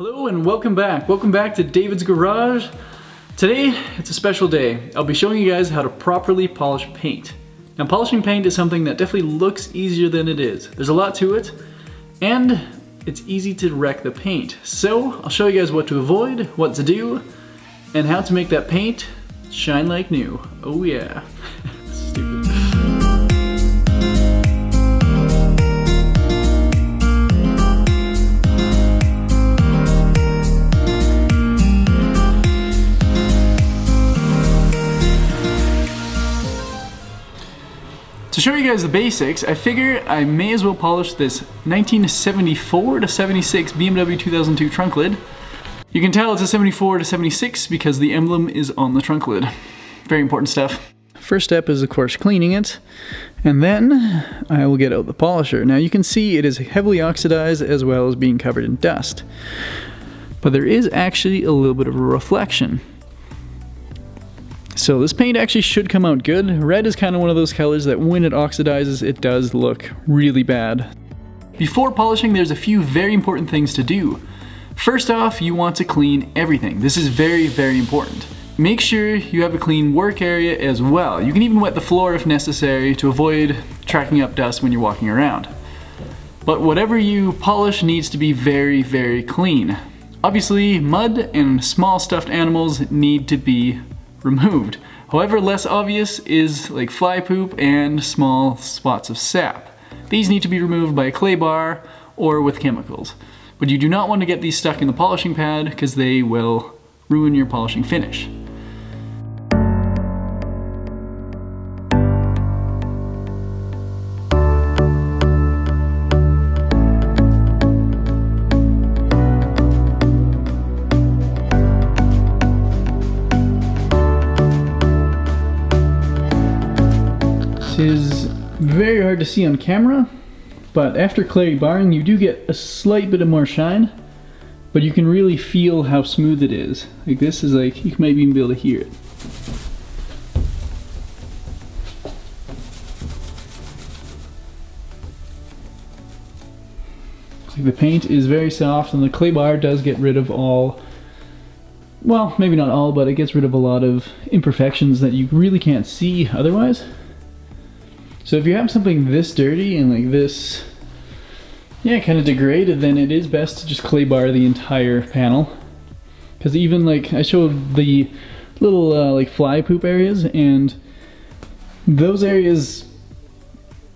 Hello and welcome back. Welcome back to David's Garage. Today, it's a special day. I'll be showing you guys how to properly polish paint. Now, polishing paint is something that definitely looks easier than it is. There's a lot to it, and it's easy to wreck the paint. So, I'll show you guys what to avoid, what to do, and how to make that paint shine like new. Oh yeah. Stupid. To show you guys the basics, I figure I may as well polish this 1974 to 76 BMW 2002 trunk lid. You can tell it's a 74 to 76 because the emblem is on the trunk lid. Very important stuff. First step is of course cleaning it, and then I will get out the polisher. Now you can see it is heavily oxidized as well as being covered in dust. But there is actually a little bit of a reflection. So this paint actually should come out good. Red is kind of one of those colors that when it oxidizes, it does look really bad. Before polishing, there's a few very important things to do. First off, you want to clean everything. This is very, very important. Make sure you have a clean work area as well. You can even wet the floor if necessary to avoid tracking up dust when you're walking around. But whatever you polish needs to be very, very clean. Obviously, mud and small stuffed animals need to be removed. However, less obvious is like fly poop and small spots of sap. These need to be removed by a clay bar or with chemicals. But you do not want to get these stuck in the polishing pad because they will ruin your polishing finish. Is very hard to see on camera, but after clay barring you do get a slight bit of more shine, but you can really feel how smooth it is. Like this is like, you might even be able to hear it. Like the paint is very soft and the clay bar does get rid of all, well, maybe not all, but it gets rid of a lot of imperfections that you really can't see otherwise. So if you have something this dirty and like this, yeah, kind of degraded, then it is best to just clay bar the entire panel. Because even like, I showed the little like fly poop areas, and those areas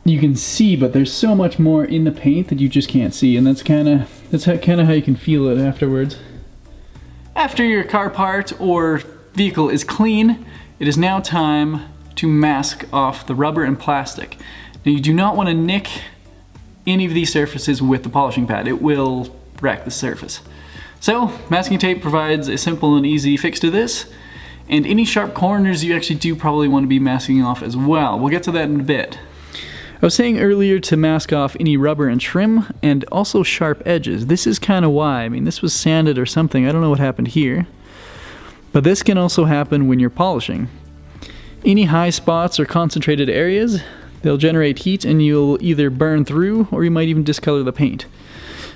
you can see, but there's so much more in the paint that you just can't see, and that's kind of how you can feel it afterwards. After your car part or vehicle is clean, it is now time to mask off the rubber and plastic. Now you do not want to nick any of these surfaces with the polishing pad. It will wreck the surface. So masking tape provides a simple and easy fix to this, and any sharp corners you actually do probably want to be masking off as well. We'll get to that in a bit. I was saying earlier to mask off any rubber and trim and also sharp edges. This is kind of why. I mean, this was sanded or something. I don't know what happened here. But this can also happen when you're polishing. Any high spots or concentrated areas, they'll generate heat and you'll either burn through or you might even discolor the paint.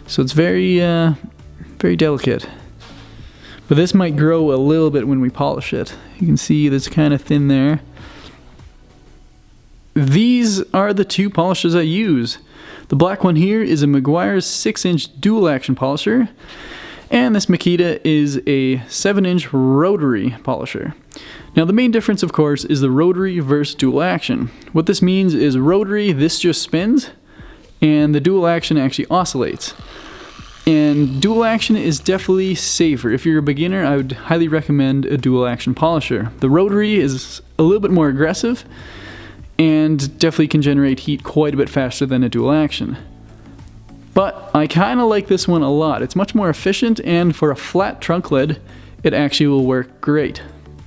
So it's very, very delicate. But this might grow a little bit when we polish it. You can see that's kind of thin there. These are the two polishes I use. The black one here is a Meguiar's 6-inch dual action polisher, and this Makita is a 7-inch rotary polisher. Now the main difference of course is the rotary versus dual action. What this means is rotary, this just spins, and the dual action actually oscillates. And dual action is definitely safer. If you're a beginner, I would highly recommend a dual action polisher. The rotary is a little bit more aggressive and definitely can generate heat quite a bit faster than a dual action. But I kind of like this one a lot. It's much more efficient, and for a flat trunk lid, it actually will work great.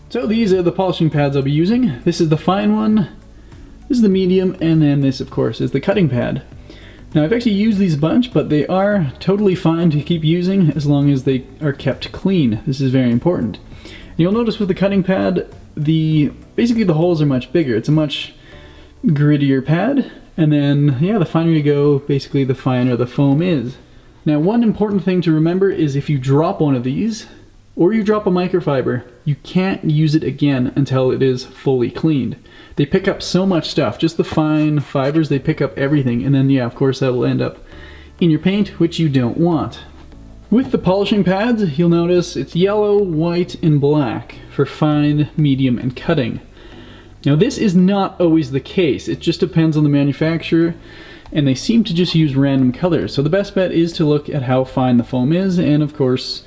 So these are the polishing pads I'll be using. This is the fine one, this is the medium, and then this of course is the cutting pad. Now I've actually used these a bunch, but they are totally fine to keep using as long as they are kept clean. This is very important. And you'll notice with the cutting pad, basically the holes are much bigger. It's a much grittier pad, and then yeah, the finer you go, basically the finer the foam is. Now, one important thing to remember is if you drop one of these, or you drop a microfiber, you can't use it again until it is fully cleaned. They pick up so much stuff, just the fine fibers, they pick up everything, and then yeah, of course that will end up in your paint, which you don't want. With the polishing pads, you'll notice it's yellow, white, and black for fine, medium, and cutting. Now this is not always the case, it just depends on the manufacturer, and they seem to just use random colors. So the best bet is to look at how fine the foam is, and of course,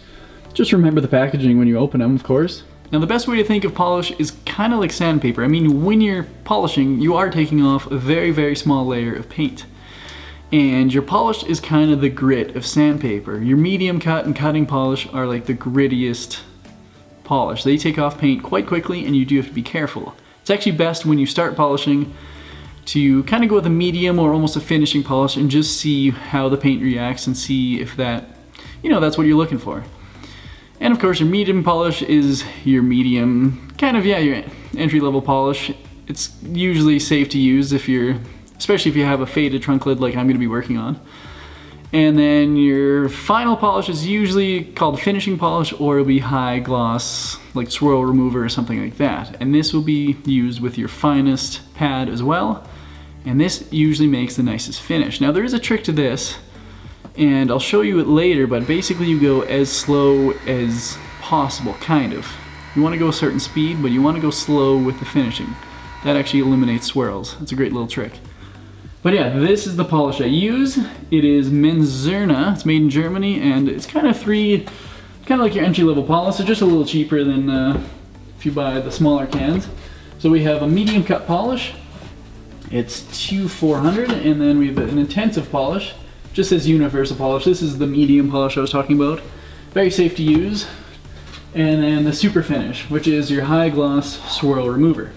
just remember the packaging when you open them, of course. Now the best way to think of polish is kind of like sandpaper. I mean, when you're polishing, you are taking off a very, very small layer of paint. And your polish is kind of the grit of sandpaper. Your medium cut and cutting polish are like the grittiest polish. They take off paint quite quickly and you do have to be careful. It's actually best when you start polishing to kind of go with a medium or almost a finishing polish and just see how the paint reacts and see if that, you know, that's what you're looking for. And of course your medium polish is your medium, kind of, yeah, your entry-level polish. It's usually safe to use if you're, especially if you have a faded trunk lid like I'm going to be working on. And then your final polish is usually called finishing polish, or it'll be high gloss, like swirl remover or something like that. And this will be used with your finest pad as well. And this usually makes the nicest finish. Now there is a trick to this, and I'll show you it later, but basically you go as slow as possible, kind of. You want to go a certain speed, but you want to go slow with the finishing. That actually eliminates swirls. It's a great little trick. But yeah, this is the polish I use. It is Menzerna. It's made in Germany, and it's kind of like your entry-level polish, so just a little cheaper than if you buy the smaller cans. So we have a medium cut polish. It's 2,400, and then we have an intensive polish. Just says universal polish. This is the medium polish I was talking about. Very safe to use. And then the super finish, which is your high gloss swirl remover.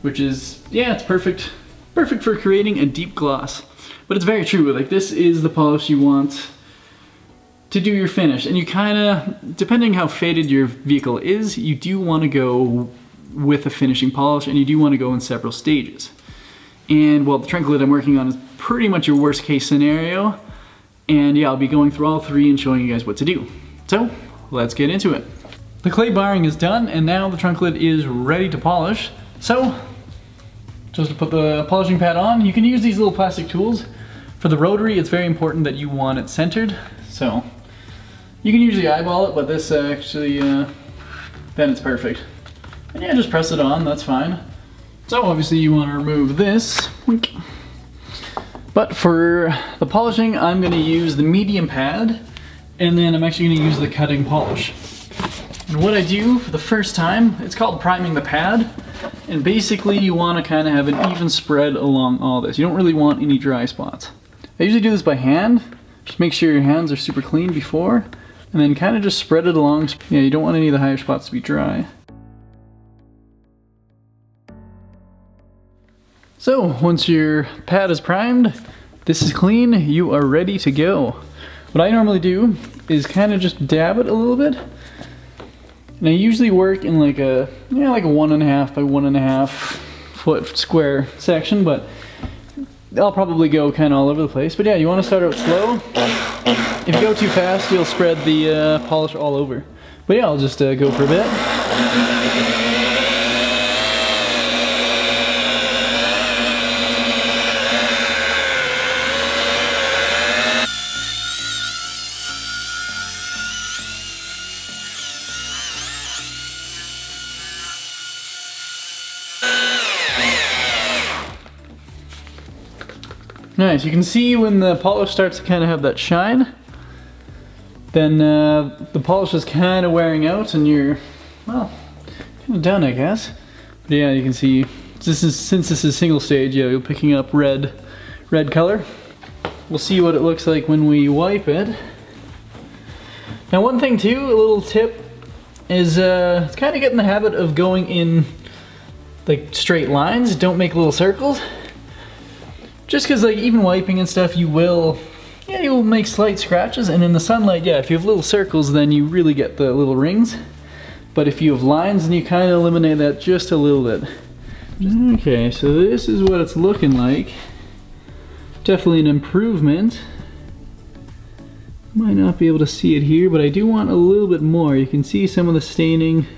Which is, yeah, it's perfect. Perfect for creating a deep gloss. But it's very true, like this is the polish you want to do your finish. And you kinda, depending how faded your vehicle is, you do want to go with a finishing polish, and you do want to go in several stages. And well, the trunk lid I'm working on is pretty much your worst case scenario. And yeah, I'll be going through all three and showing you guys what to do. So, let's get into it. The clay barring is done, and now the trunk lid is ready to polish. So, just to put the polishing pad on, you can use these little plastic tools. For the rotary, it's very important that you want it centered. So, you can usually eyeball it, but this actually, then it's perfect. And yeah, just press it on, that's fine. So obviously you want to remove this. But for the polishing, I'm going to use the medium pad, and then I'm actually going to use the cutting polish. And what I do for the first time, it's called priming the pad. And basically you want to kind of have an even spread along all this. You don't really want any dry spots. I usually do this by hand. Just make sure your hands are super clean before, and then kind of just spread it along. Yeah, you don't want any of the higher spots to be dry. So once your pad is primed, this is clean, you are ready to go. What I normally do is kind of just dab it a little bit. And I usually work in like a, like a 1.5 by 1.5 foot square section, but I'll probably go kind of all over the place. But yeah, you want to start out slow. If you go too fast, you'll spread the polish all over. But yeah, I'll just go for a bit. Nice, you can see when the polish starts to kind of have that shine, then the polish is kind of wearing out and you're, well, kind of done, I guess. But yeah, you can see, since this is single stage, yeah, you're picking up red color. We'll see what it looks like when we wipe it. Now one thing too, a little tip, is it's kind of get in the habit of going in like straight lines, don't make little circles. Just because like even wiping and stuff, you will make slight scratches, and in the sunlight, yeah, if you have little circles, then you really get the little rings. But if you have lines, then you kind of eliminate that just a little bit. Okay, so this is what it's looking like. Definitely an improvement. Might not be able to see it here, but I do want a little bit more. You can see some of the staining.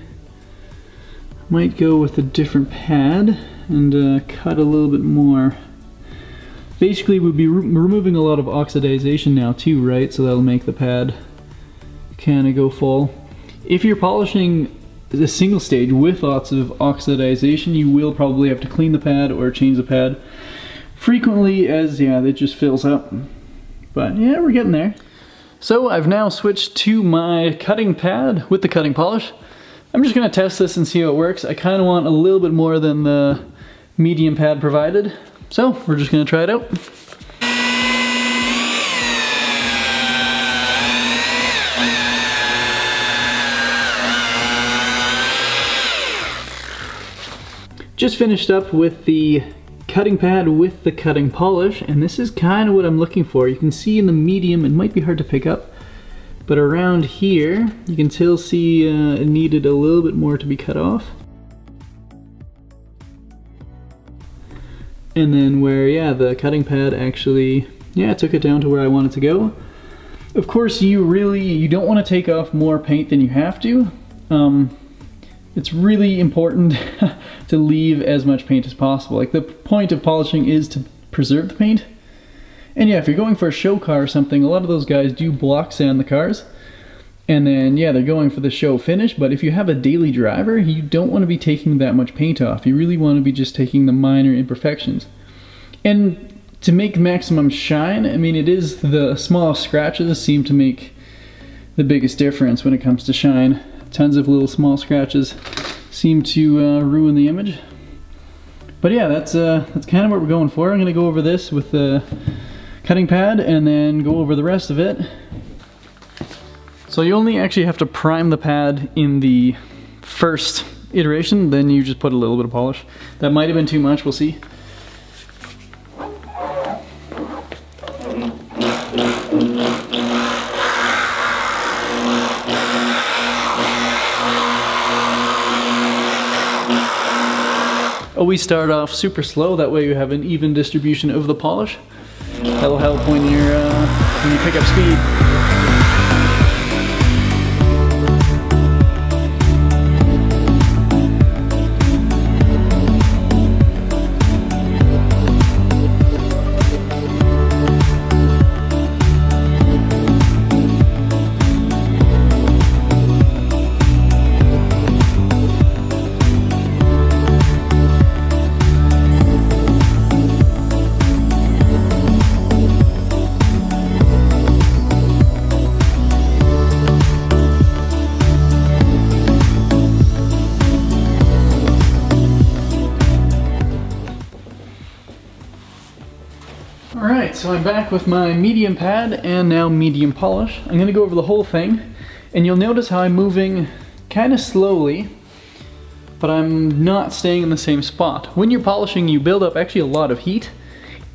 Might go with a different pad and cut a little bit more. Basically, we'll be removing a lot of oxidization now too, right? So that'll make the pad kind of go full. If you're polishing a single stage with lots of oxidization, you will probably have to clean the pad or change the pad frequently, as it just fills up. But yeah, we're getting there. So I've now switched to my cutting pad with the cutting polish. I'm just going to test this and see how it works. I kind of want a little bit more than the medium pad provided. So we're just going to try it out. Just finished up with the cutting pad with the cutting polish, and this is kind of what I'm looking for. You can see in the medium, it might be hard to pick up, but around here you can still see it needed a little bit more to be cut off. And then where the cutting pad actually took it down to where I want it to go. Of course, you don't want to take off more paint than you have to. It's really important to leave as much paint as possible. Like, the point of polishing is to preserve the paint. And if you're going for a show car or something, a lot of those guys do block sand the cars. And then they're going for the show finish, but if you have a daily driver, you don't want to be taking that much paint off. You really want to be just taking the minor imperfections. And to make maximum shine, I mean, it is the smallest scratches seem to make the biggest difference when it comes to shine. Tons of little small scratches seem to ruin the image. But that's kind of what we're going for. I'm going to go over this with the cutting pad and then go over the rest of it. So you only actually have to prime the pad in the first iteration, then you just put a little bit of polish. That might have been too much, we'll see. Always start off super slow, that way you have an even distribution of the polish. That'll help when you pick up speed. Alright, so I'm back with my medium pad and now medium polish. I'm going to go over the whole thing, and you'll notice how I'm moving kind of slowly, but I'm not staying in the same spot. When you're polishing, you build up actually a lot of heat,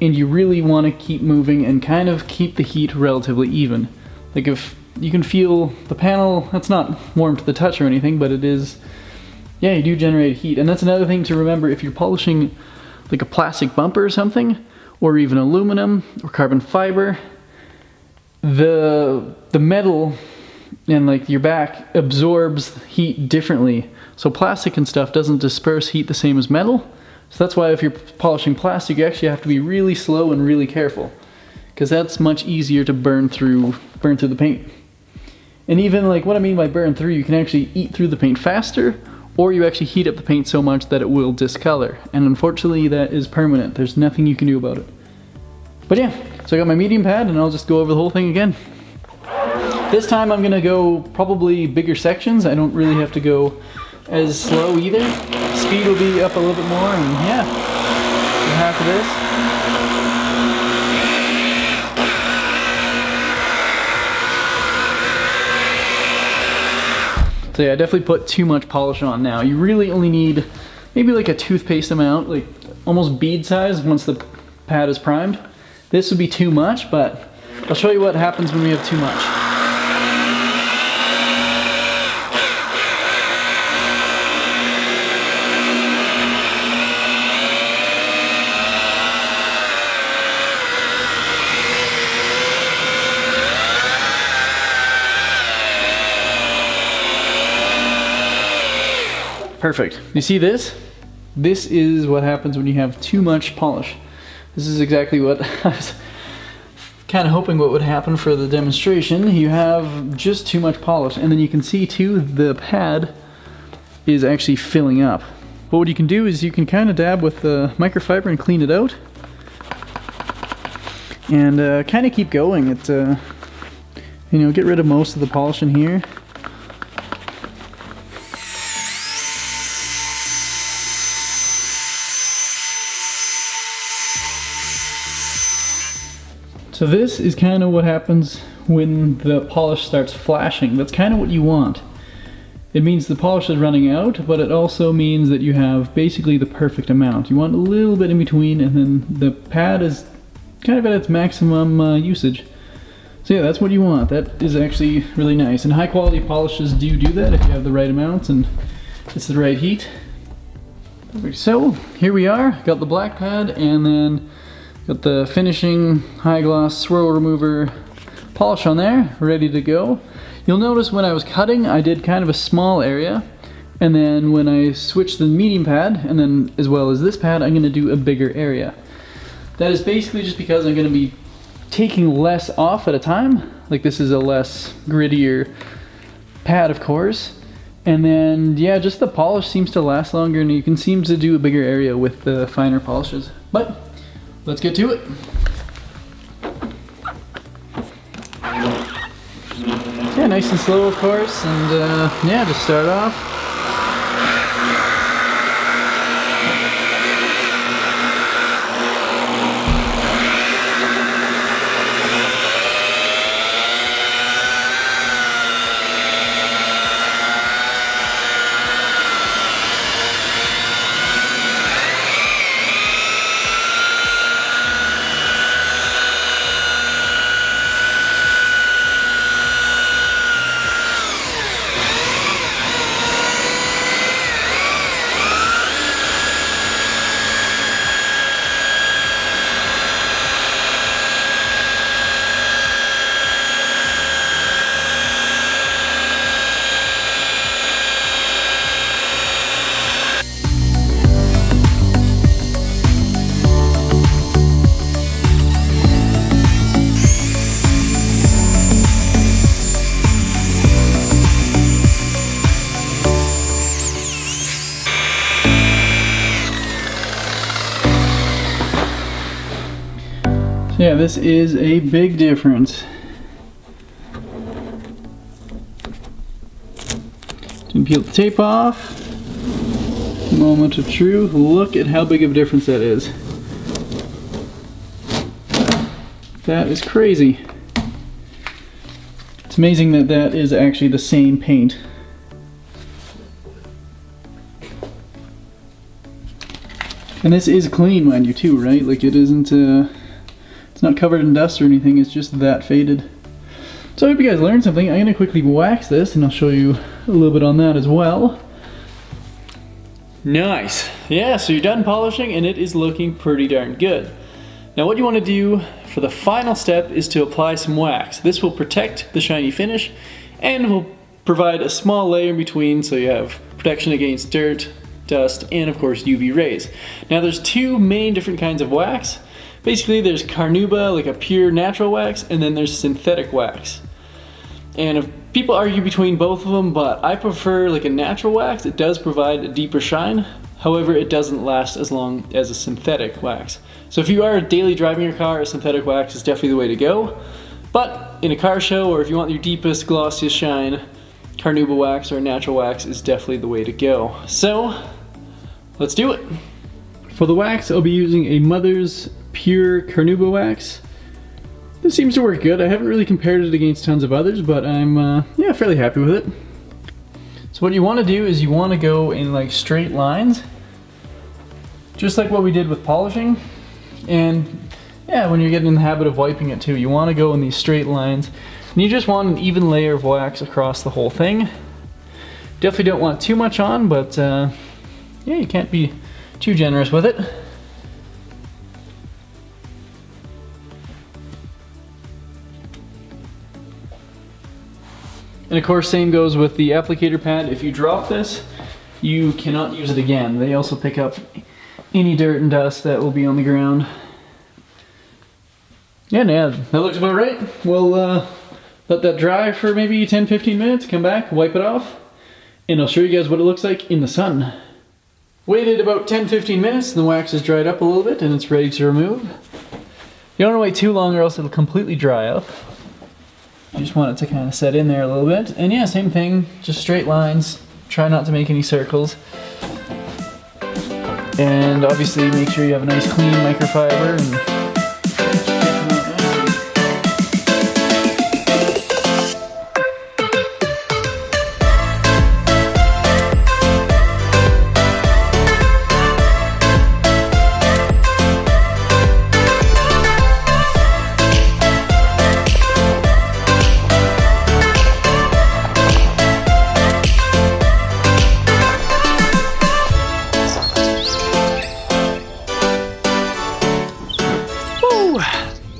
and you really want to keep moving and kind of keep the heat relatively even. Like, if you can feel the panel, that's not warm to the touch or anything, but it is, you do generate heat. And that's another thing to remember if you're polishing like a plastic bumper or something, or even aluminum or carbon fiber, the metal and like your back absorbs heat differently. So plastic and stuff doesn't disperse heat the same as metal. So that's why if you're polishing plastic, you actually have to be really slow and really careful, because that's much easier to burn through the paint. And even like what I mean by burn through, you can actually eat through the paint faster, or you actually heat up the paint so much that it will discolor. And unfortunately that is permanent. There's nothing you can do about it. But so I got my medium pad and I'll just go over the whole thing again. This time I'm gonna go probably bigger sections. I don't really have to go as slow either. Speed will be up a little bit more, and half of this. So I definitely put too much polish on now. You really only need maybe like a toothpaste amount, like almost bead size once the pad is primed. This would be too much, but I'll show you what happens when we have too much. perfect. You see this? This is what happens when you have too much polish. This is exactly what I was kind of hoping what would happen for the demonstration. You have just too much polish, and then you can see too the pad is actually filling up. But what you can do is you can kind of dab with the microfiber and clean it out, and kind of keep going. It you know, get rid of most of the polish in here. So this is kind of what happens when the polish starts flashing. That's kind of what you want. It means the polish is running out, but it also means that you have basically the perfect amount. You want a little bit in between, and then the pad is kind of at its maximum usage. So yeah, that's what you want. That is actually really nice. And high quality polishes do that if you have the right amounts and it's the right heat. Perfect. So here we are, got the black pad, and then got the finishing high gloss swirl remover polish on there, ready to go. You'll notice when I was cutting, I did kind of a small area, and then when I switched the medium pad, and then as well as this pad, I'm going to do a bigger area. That is basically just because I'm going to be taking less off at a time. Like, this is a less grittier pad, of course. And then, yeah, just the polish seems to last longer, and you can seem to do a bigger area with the finer polishes. But let's get to it. Yeah, nice and slow, of course, and yeah, just start off. Yeah, this is a big difference. Didn't peel the tape off. Moment of truth. Look at how big of a difference that is. That is crazy. It's amazing that that is actually the same paint. And this is clean, mind you, too, right? Like, it isn't it's not covered in dust or anything, it's just that faded. So I hope you guys learned something. I'm going to quickly wax this, and I'll show you a little bit on that as well. Nice. Yeah, so you're done polishing, and it is looking pretty darn good. Now what you want to do for the final step is to apply some wax. This will protect the shiny finish, and will provide a small layer in between, so you have protection against dirt, dust, and of course UV rays. Now there's two main different kinds of wax. Basically there's carnauba, like a pure natural wax, and then there's synthetic wax. And if people argue between both of them, but I prefer like a natural wax. It does provide a deeper shine. However, it doesn't last as long as a synthetic wax. So if you are daily driving your car, a synthetic wax is definitely the way to go. But in a car show, or if you want your deepest, glossiest shine, carnauba wax or natural wax is definitely the way to go. So let's do it. For the wax, I'll be using a Mother's Pure Carnauba wax. This seems to work good. I haven't really compared it against tons of others, but I'm yeah, fairly happy with it. So what you want to do is you want to go in like straight lines, just like what we did with polishing. And yeah, when you're getting in the habit of wiping it too, you want to go in these straight lines, and you just want an even layer of wax across the whole thing. Definitely don't want too much on, but yeah, you can't be too generous with it. And of course, same goes with the applicator pad. If you drop this, you cannot use it again. They also pick up any dirt and dust that will be on the ground. Yeah, that looks about right. We'll let that dry for maybe 10-15 minutes, come back, wipe it off, and I'll show you guys what it looks like in the sun. Waited about 10-15 minutes and the wax has dried up a little bit and it's ready to remove. You don't want to wait too long or else it'll completely dry up. You just want it to kind of set in there a little bit. And yeah, same thing, just straight lines. Try not to make any circles. And obviously make sure you have a nice clean microfiber and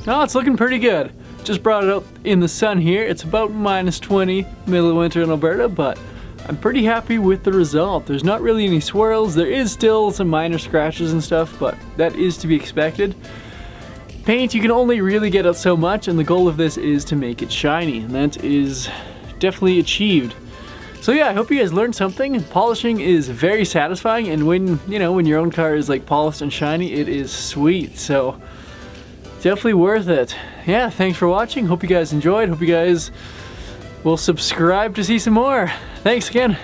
oh, it's looking pretty good. Just brought it out in the sun here. It's about -20, middle of winter in Alberta, but I'm pretty happy with the result. There's not really any swirls. There is still some minor scratches and stuff, but that is to be expected. Paint, you can only really get out so much, and the goal of this is to make it shiny, and that is definitely achieved. So yeah, I hope you guys learned something. Polishing is very satisfying, and when your own car is like polished and shiny, it is sweet. So definitely worth it. Yeah, thanks for watching. Hope you guys enjoyed. Hope you guys will subscribe to see some more. Thanks again.